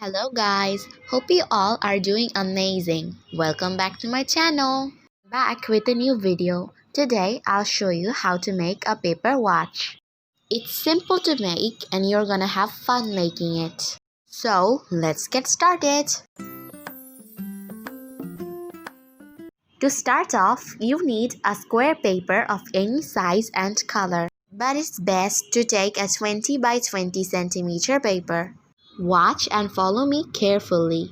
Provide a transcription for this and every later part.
Hello guys, hope you all are doing amazing. Welcome back to my channel. Back with a new video. Today I'll show you how to make a paper watch. It's simple to make and you're gonna have fun making it. So let's get started. To start off, you need a square paper of any size and color, but it's best to take a 20 by 20 centimeter paper. Watch and follow me carefully.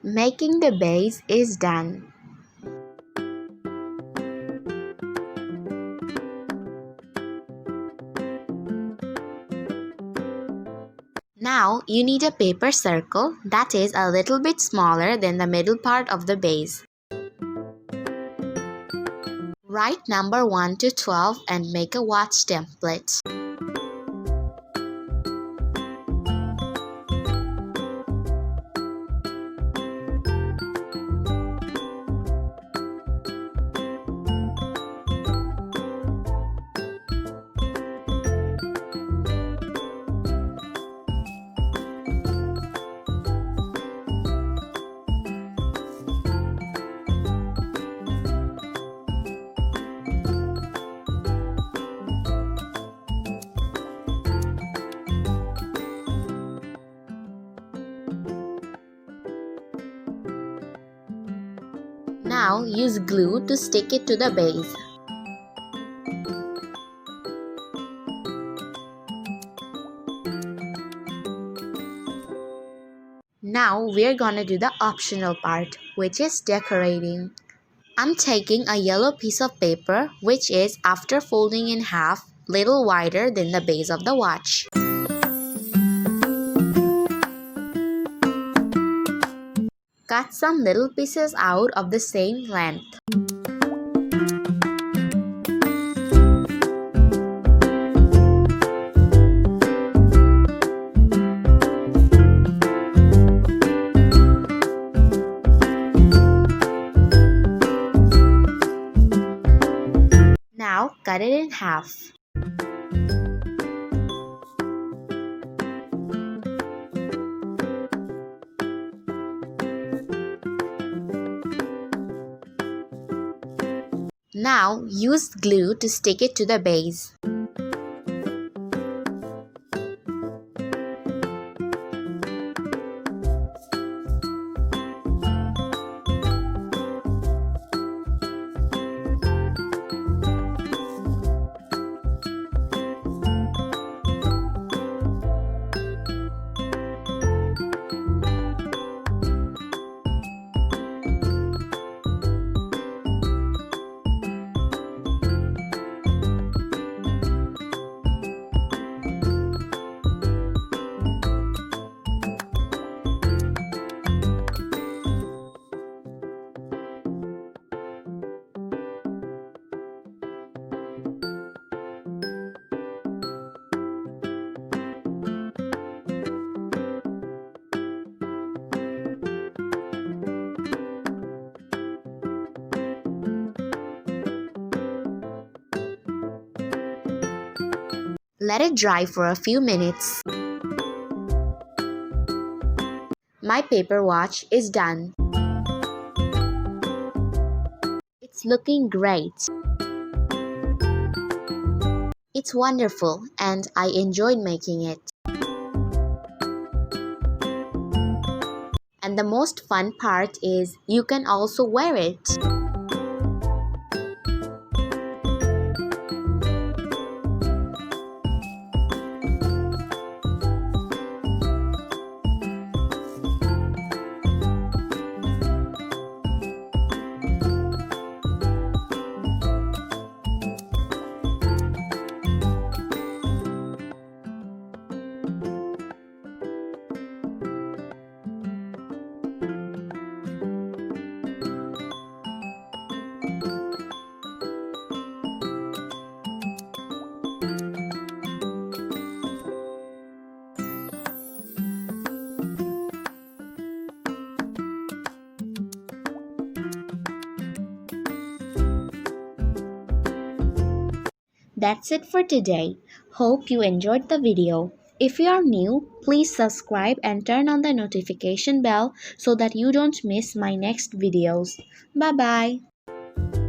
Making the base is done. Now you need a paper circle that is a little bit smaller than the middle part of the base. Write number 1 to 12 and make a watch template. Now use glue to stick it to the base. Now we're gonna do the optional part, which is decorating. I'm taking a yellow piece of paper, which is, after folding in half, little wider than the base of the watch. Cut some little pieces out of the same length. Now cut it in half. Now use glue to stick it to the base. Let it dry for a few minutes. My paper watch is done. It's looking great. It's wonderful and I enjoyed making it. And the most fun part is you can also wear it. That's it for today. Hope you enjoyed the video. If you are new, please subscribe and turn on the notification bell so that you don't miss my next videos. Bye bye.